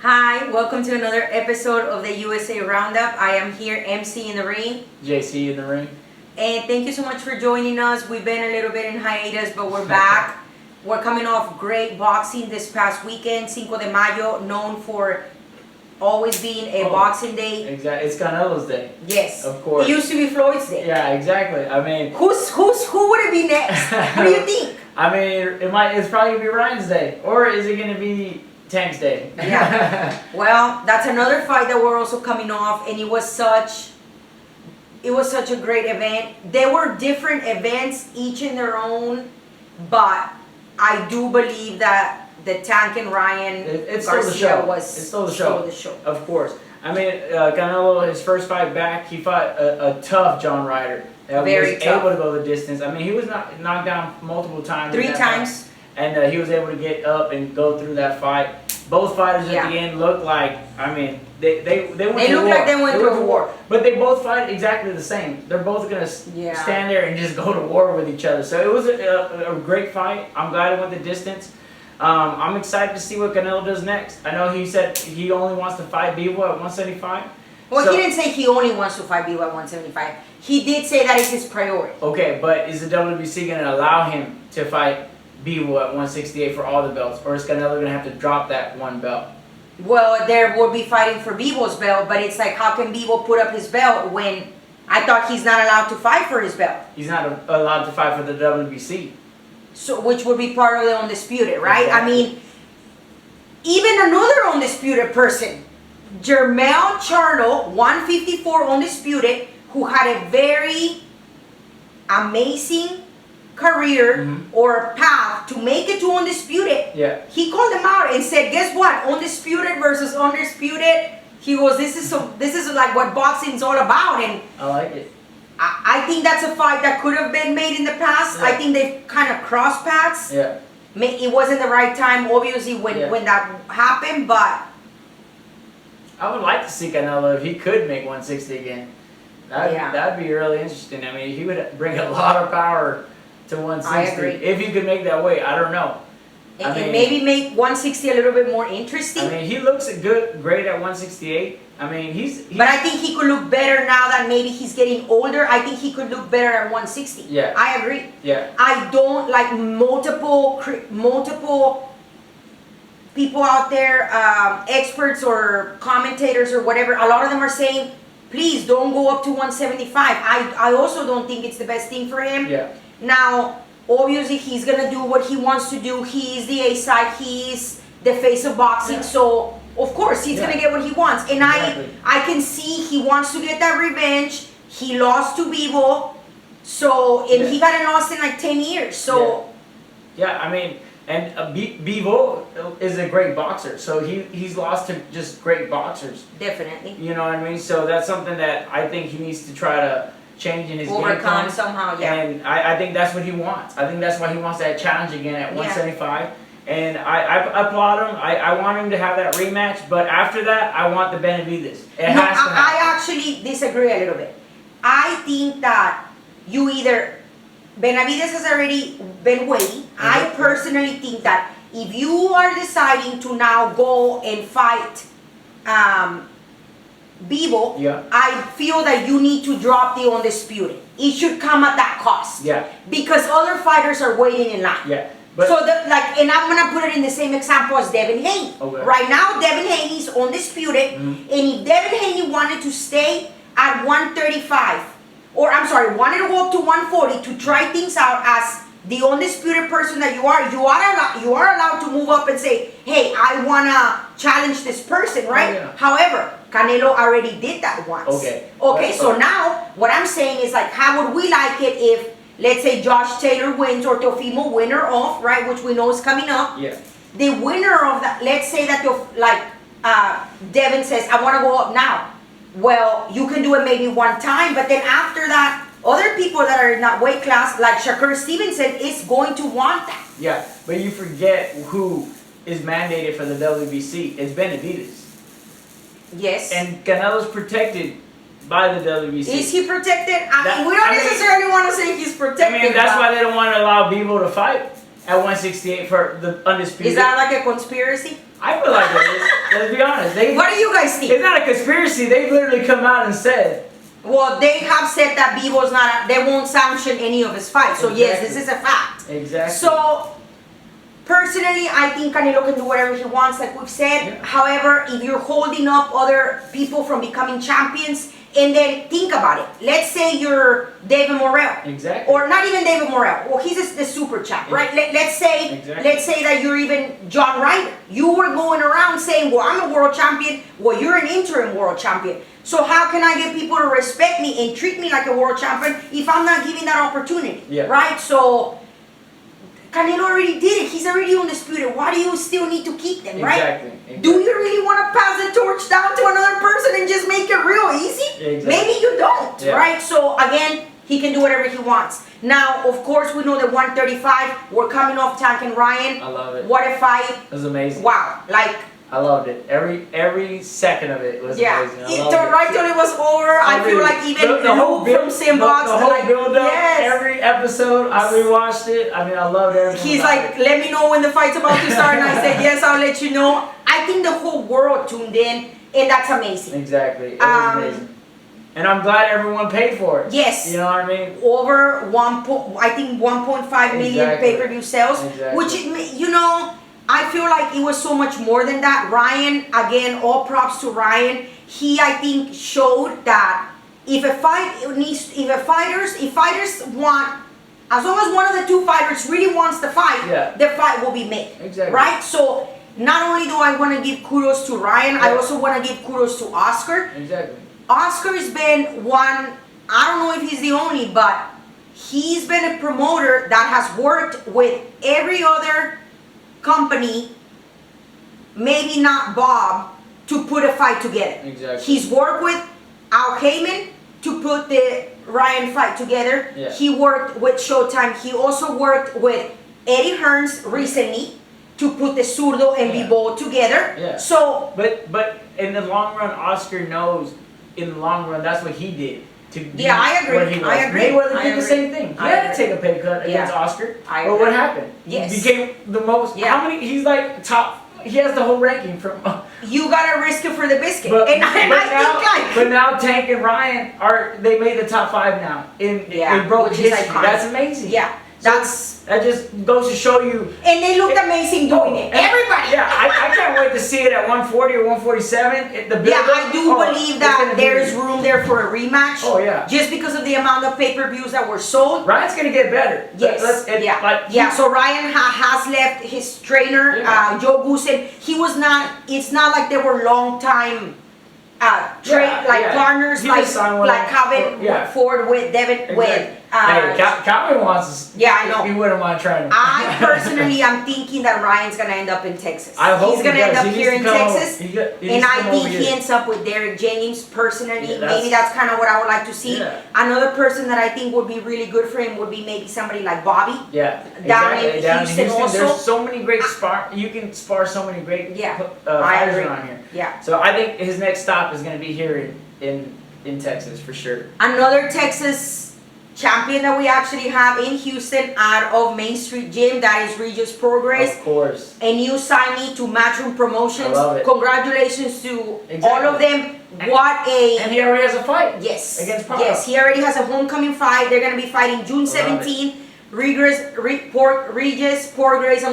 Hi, welcome to another episode of the USA Roundup. I am here, MC in the ring. JC in the ring. And thank you so much for joining us. We've been a little bit in hiatus, but we're back. We're coming off great boxing this past weekend, Cinco de Mayo, known for always being a boxing day. Exactly, it's Canelo's day. Yes, of course. It used to be Floyd's day. Yeah, exactly. I mean, who would it be next? What do you think? I mean, it's probably gonna be Ryan's day, or is it gonna be Tank's day? Yeah. Well, that's another fight that we're also coming off, and it was such a great event. There were different events, each in their own, but I do believe that the Tank and Ryan it's Garcia still the show. was It's still the show. Of course. I mean, Canelo, his first fight back, he fought a tough John Ryder. That Very was tough. able to go the distance. I mean, he was knocked down multiple times. 3 times. And he was able to get up and go through that fight. Both fighters Yeah. at the end looked like, I mean, they went to war. They looked like they went through a war. But they both fight exactly the same. They're both going to stand there and just go to war with each other. So it was a great fight. I'm glad it went the distance. I'm excited to see what Canelo does next. I know he said he only wants to fight Bivol at 175. Well, he didn't say he only wants to fight Bivol at 175. He did say that is his priority. Okay, but is the WBC going to allow him to fight Bivol at 168 for all the belts, or is Canelo going to have to drop that one belt? Well, there will be fighting for Bivol's belt, but it's like, how can Bivol put up his belt when I thought he's not allowed to fight for his belt? He's not allowed to fight for the WBC. So, which would be part of the undisputed, right? Exactly. I mean, even another undisputed person, Jermell Charlo, 154 undisputed, who had a very amazing career or path to make it to undisputed. Yeah. He called them out and said, guess what? Undisputed versus undisputed. He goes, this is like what boxing's all about. And I like it. I think that's a fight that could have been made in the past. Yeah. I think they've kind of crossed paths. Yeah. It wasn't the right time, obviously, when that happened, but I would like to see Canelo if he could make 160 again. That'd be really interesting. I mean, he would bring a lot of power to 160. I agree. If he could make that weight, I don't know. and maybe make 160 a little bit more interesting. I mean, he looks great at 168. I mean, but I think he could look better now that maybe he's getting older. I think he could look better at 160. Yeah. I agree. Yeah. I don't like multiple people out there, experts or commentators or whatever. A lot of them are saying, please don't go up to 175. I also don't think it's the best thing for him. Yeah. Now, obviously, he's going to do what he wants to do. He's the A-side. He's the face of boxing. Yeah. So, of course, he's going to get what he wants. And exactly. I can see he wants to get that revenge. He lost to Bivol. So, and he got lost in like 10 years. So, yeah, I mean, and Bivol is a great boxer. So he's lost to just great boxers. definitely. You know what I mean? So that's something that I think he needs to try to change in his game Overcome plan. somehow, yeah. And I think that's what he wants. I think that's why he wants that challenge again at 175. And I applaud him. I want him to have that rematch. But after that, I want the Benavidez. I actually disagree a little bit. I think that you either... Benavidez has already been waiting. I personally think that if you are deciding to now go and fight Bivol, I feel that you need to drop the undisputed. It should come at that cost. Yeah. Because other fighters are waiting in line. Yeah. But so, and I'm going to put it in the same example as Devin Haney. Okay. Right now, Devin Haney's undisputed. And if Devin Haney wanted to stay at 135, or I'm sorry, wanted to go up to 140 to try things out as the undisputed person that you are allowed to move up and say, hey, I want to challenge this person, right? Oh, yeah. However, Canelo already did that once. Okay, so now what I'm saying is, like, how would we like it if, let's say, Josh Taylor wins or Teofimo winner off, right, which we know is coming up. Yeah. The winner of that, let's say that Devin says, I want to go up now. Well, you can do it maybe one time, but then after that, other people that are in that weight class, like Shakur Stevenson, is going to want that. Yeah, but you forget who is mandated for the WBC. It's Benavidez. Yes. And Canelo's protected by the WBC. Is he protected? We don't necessarily want to say he's protected. I mean, that's why they don't want to allow Bivol to fight at 168 for the undisputed. Is that like a conspiracy? I feel like it is. Let's be honest. What do you guys think? It's not a conspiracy. They've literally come out and said. Well, they have said that Bebo's not. They won't sanction any of his fights. So yes, this is a fact. Exactly. So personally, I think Canelo can do whatever he wants, like we've said. Yeah. However, if you're holding up other people from becoming champions, and then think about it. Let's say you're David Morrell. Exactly. Or not even David Morrell. Well, he's the super champ, right? Let's say that you're even John Ryder. You were going around saying, well, I'm a world champion. Well, you're an interim world champion. So how can I get people to respect me and treat me like a world champion if I'm not giving that opportunity? Yeah. Right? So Canelo already did it. He's already undisputed. Why do you still need to keep them, right? Exactly. Do you really want to pass the torch down to another person and just make it real easy? Exactly. Maybe you don't, right? So again, he can do whatever he wants. Now, of course, we know that 135, we're coming off Tank and Ryan. I love it. What a fight. It was amazing. Wow. Like, I loved it. Every second of it was amazing. Right till it was over, I feel like even the whole Luke from SimBoxx, the whole build up, yes. every episode, I rewatched it. I mean, I loved everything. He's like, let me know when the fight's about to start, and I said, yes, I'll let you know. I think the whole world tuned in, and that's amazing. Exactly. It was amazing. And I'm glad everyone paid for it. Yes. You know what I mean? Over 1.5 million pay-per-view sales, which, you know, I feel like it was so much more than that. Ryan, again, all props to Ryan. He, I think, showed that if fighters want, as long as one of the two fighters really wants the fight, the fight will be made. Exactly. Right? So not only do I want to give kudos to Ryan, I also want to give kudos to Oscar. Exactly. Oscar's been one, I don't know if he's the only, but he's been a promoter that has worked with every other company, maybe not Bob, to put a fight together. Exactly. He's worked with Al Heyman to put the Ryan fight together. Yeah. He worked with Showtime. He also worked with Eddie Hearns recently to put the Zurdo and Bebo together. Yeah. So, but in the long run, Oscar knows. In the long run, that's what he did. I agree. I agree. Mayweather did the same thing. He had to take a pay cut against Oscar. But what happened? Yes. He became the most. Yeah. How many? He's like top. He has the whole ranking from. You gotta risk it for the biscuit. But now Tank and Ryan they made the top 5 now. They broke history. That's amazing. Yeah. That just goes to show you. And they looked amazing doing it. Everybody. Yeah, I can't wait to see it at 140 or 147. I do believe that there's room there for a rematch. Oh yeah. Just because of the amount of pay-per-views that were sold. Ryan's gonna get better. Yes. So Ryan has left his trainer, Joe Goosen. He was not. It's not like they were long time. Partners like Calvin Ford with Devin with. Calvin wants. I know. He wouldn't mind trying. I personally am thinking that Ryan's gonna end up in Texas. I hope he's gonna end up here in Texas, and I think he ends up with Derek James. Personally, maybe that's kind of what I would like to see. Yeah. Another person that I think would be really good for him would be maybe somebody like Bobby. Yeah, down in Houston also. There's so many great you can spar so many great fighters around here. Yeah. So I think his next stop is gonna be here in Texas for sure. Another Texas champion that we actually have in Houston out of Main Street Gym, that is Regis Progress. Of course. A new signee to Matchroom Promotions. I love it. Congratulations to all of them. And he already has a fight. Yes. Against Paro. Yes, he already has a homecoming fight. They're going to be fighting June 17th. Regis Progress,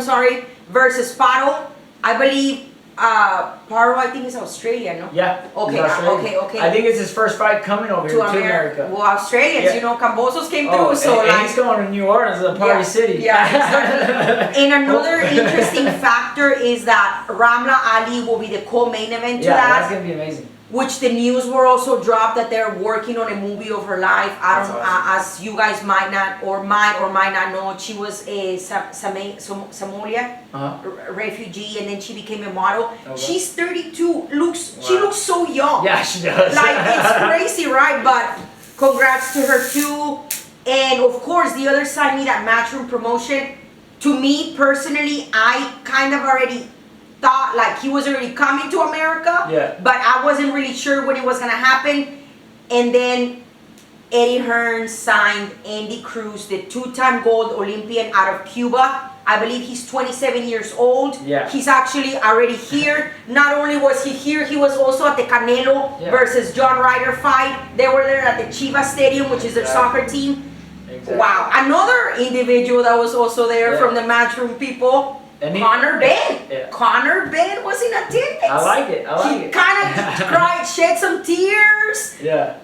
versus Paro. I believe Paro, I think, is Australian, no? Yeah. Okay. I think it's his first fight coming over here to America. Well, Australians, you know, Cambosos came through, so and he's going to New Orleans, the party city. Yeah. And another interesting factor is that Ramla Ali will be the co-main event to that. Yeah, that's gonna be amazing. Which the news were also dropped that they're working on a movie of her life. As you guys might not know, she was a Somalia refugee, and then she became a model. Okay. She's 32. She looks so young. Yeah, she does. Like, it's crazy, right? But congrats to her too. And of course, the other side, that Matchroom Promotion. To me personally, I kind of already thought like he was already coming to America, but I wasn't really sure when it was gonna happen. And then Eddie Hearns signed Andy Cruz, the 2-time gold Olympian out of Cuba. I believe he's 27 years old. Yeah. He's actually already here. Not only was he here, he was also at the Canelo versus John Ryder fight. They were there at the Chivas Stadium, which is their soccer team. Exactly. Wow. Another individual that was also there from the Matchroom people, Conor Ben. Yeah. Conor Ben was in attendance. I like it. He kind of cried, shed some tears. Yeah.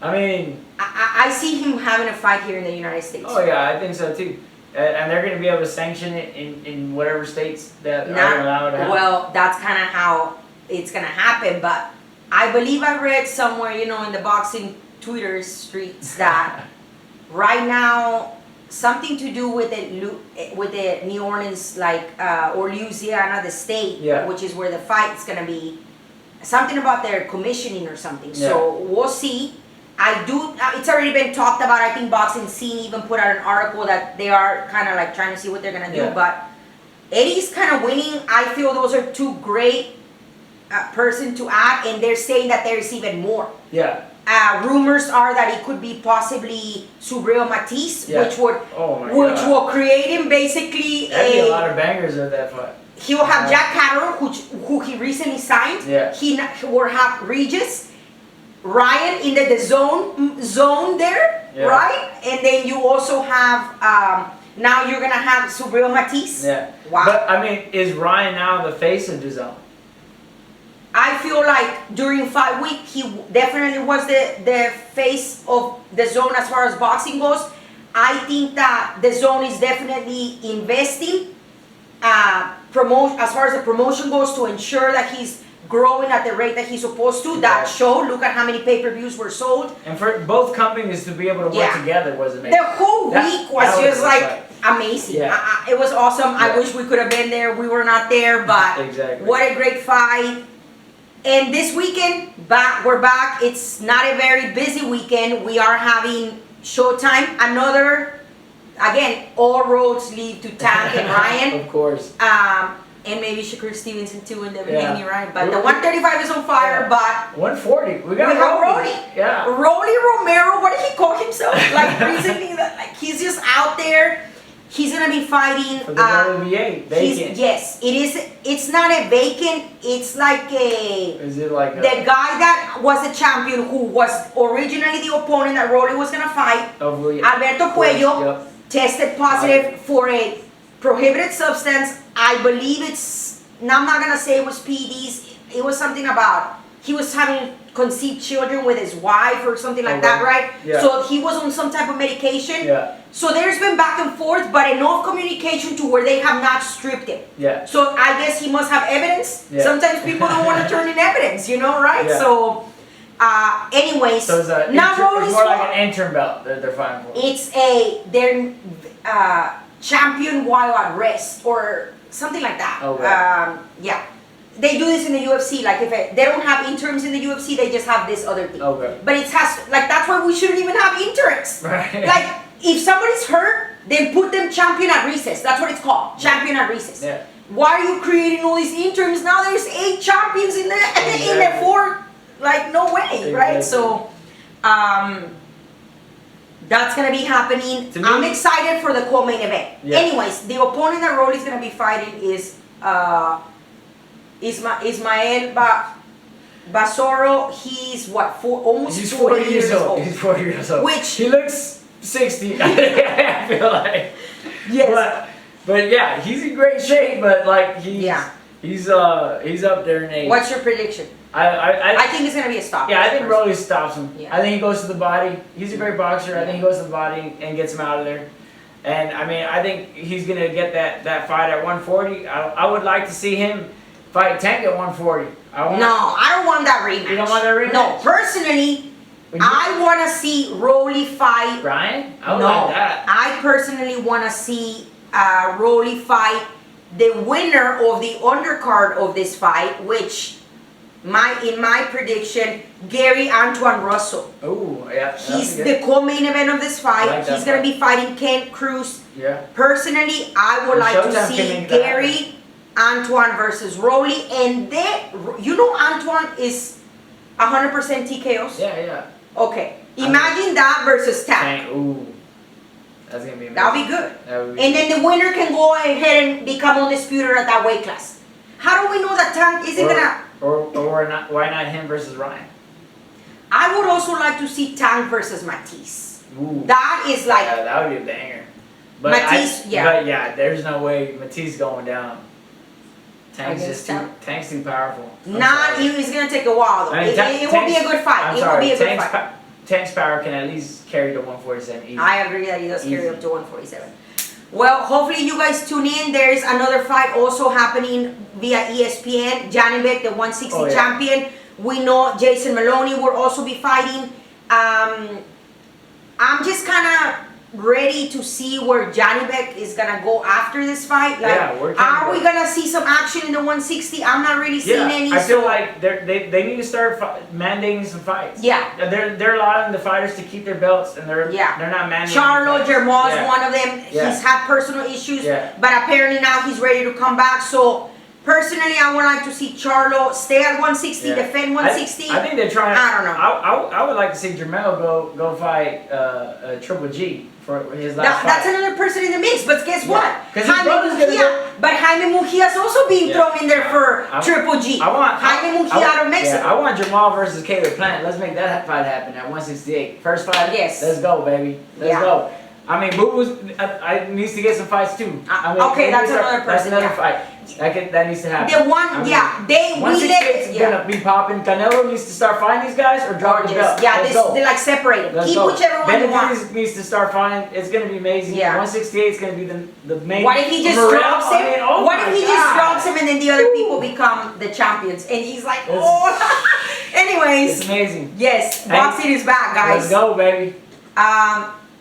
I mean, I see him having a fight here in the United States. Oh yeah, I think so too. And they're going to be able to sanction it in whatever states that are allowed to have. Well, that's kind of how it's going to happen. But I believe I read somewhere, in the boxing Twitter streets that right now something to do with the New Orleans, or Louisiana, the state, which is where the fight is going to be. Something about their commissioning or something. Yeah. So we'll see. It's already been talked about. I think Boxing Scene even put out an article that they are kind of trying to see what they're going to do. But Eddie's kind of winning. I feel those are two great person to add, and they're saying that there's even more. Yeah. Rumors are that it could be possibly Subriel Matisse, which would will create him basically That'd be a lot of bangers at that fight. He will have Jack Catterall, who he recently signed. Yeah. He will have Regis, Ryan in the zone there, right? And then you also have now you're gonna have Subriel Matisse. Yeah. Wow. But I mean, is Ryan now the face of the zone? I feel like during fight week he definitely was the face of the zone as far as boxing goes. I think that the zone is definitely investing as far as the promotion goes to ensure that he's growing at the rate that he's supposed to. That show, look at how many pay-per-views were sold. And for both companies to be able to work together was amazing. The whole week was just amazing. Yeah. It was awesome. Yeah. I wish we could have been there. We were not there, but what a great fight. And this weekend, we're back. It's not a very busy weekend. We are having Showtime. Again, all roads lead to Tank and Ryan. Of course. And maybe Shakur Stevenson too and Devin Haney, right? But the 135 is on fire, but 140. We got Rollie. Yeah. Rollie Romero, what did he call himself? Recently, he's just out there. He's gonna be fighting for the WBA vacant. Yes, it is. It's not a vacant. It's like a. Is it like the guy that was the champion who was originally the opponent that Rollie was gonna fight? Alberto Puello tested positive for a prohibited substance. I believe I'm not gonna say it was PEDs. It was something about he was having conceived children with his wife or something like that, right? Yeah. So he was on some type of medication. Yeah. So there's been back and forth, but enough communication to where they have not stripped him. Yeah. So I guess he must have evidence. Yeah. Sometimes people don't want to turn in evidence, right? Yeah. So, anyways, so it's now Rollie's more like an interim belt that they're fighting for. It's they're champion while at rest or something like that. Okay. Yeah. They do this in the UFC. If they don't have interims in the UFC, they just have this other thing. Okay. But that's why we shouldn't even have interims. Right. If somebody's hurt, then put them champion at recess. That's what it's called, champion at recess. Yeah. Why are you creating all these interims? Now there's 8 champions in the 4. No way, right? So, that's gonna be happening. I'm excited for the co-main event. Yeah. Anyways, the opponent that Rollie's gonna be fighting is Ismael Barroso. He's almost 40 years old. He's 40 years old. Which he looks 60. I feel like. Yes. But yeah, he's in great shape. But he's up there in age. What's your prediction? I think it's gonna be a stop. Yeah, I think Rollie stops him. Yeah. I think he goes to the body. He's a great boxer. Yeah. I think he goes to the body and gets him out of there. And I think he's gonna get that fight at 140. I would like to see him fight Tank at 140. I don't want that rematch. You don't want that rematch? No, personally, I want to see Rollie fight Ryan. I would like that. I personally want to see Rollie fight the winner of the undercard of this fight, which in my prediction, Gary Antoine Russell. Oh, yeah. He's the co-main event of this fight. He's going to be fighting Kent Cruz. Yeah. Personally, I would like to see Gary Antoine versus Rollie, and Antoine is 100% TKOs. Yeah. Okay. Imagine that versus Tank. Ooh. That's gonna be amazing. That'll be good. That would be And then the winner can go ahead and become undisputed at that weight class. How do we know that Tank isn't gonna? Or not? Why not him versus Ryan? I would also like to see Tank versus Matisse. Ooh. That is like. Yeah, that would be a banger. But Matisse, But yeah, there's no way Matisse going down. Tank's too powerful. It's gonna take a while though. It will be a good fight. I'm sorry, Tank's power can at least carry to 147 easy. I agree that he does carry up to 147. Well, hopefully you guys tune in. There's another fight also happening via ESPN. Janibek, the 160 champion. We know Jason Maloney will also be fighting. I'm just kind of ready to see where Janibek is gonna go after this fight. Like, are we gonna see some action in the 160? I'm not really seeing any. I feel like they need to start mandating some fights. Yeah, they're allowing the fighters to keep their belts, and they're not mandating. Charlo Germont is one of them. He's had personal issues, but apparently now he's ready to come back. So personally, I would like to see Charlo stay at 160, defend 160. I think they're trying. I don't know. I would like to see Romero go fight Triple G for his last fight. That's another person in the mix, but guess what? But Jaime Mujia's also being thrown in there for Triple G. Jaime Mujia out of Mexico. I want Jamal versus Caleb Plant. Let's make that fight happen at 168. First fight. Yes. Let's go, baby. Let's go. I mean, Boo needs to get some fights too. Okay, that's another person. That's another fight. That needs to happen. The one, we gonna be popping. Canelo needs to start fighting these guys or drop the belt. Yeah, they're like separated. Keep whichever one you want. Benavidez needs to start fighting. It's gonna be amazing. Yeah. 168 is gonna be the main. What if he just drops him? What if he just drops him and then the other people become the champions and he's like, Anyways, it's amazing. Yes, boxing is back, guys. Let's go, baby.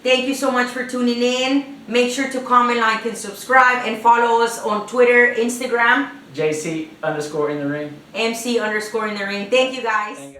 Thank you so much for tuning in. Make sure to comment, like, and subscribe, and follow us on Twitter, Instagram. JC_in the ring. MC_in the ring. Thank you, guys.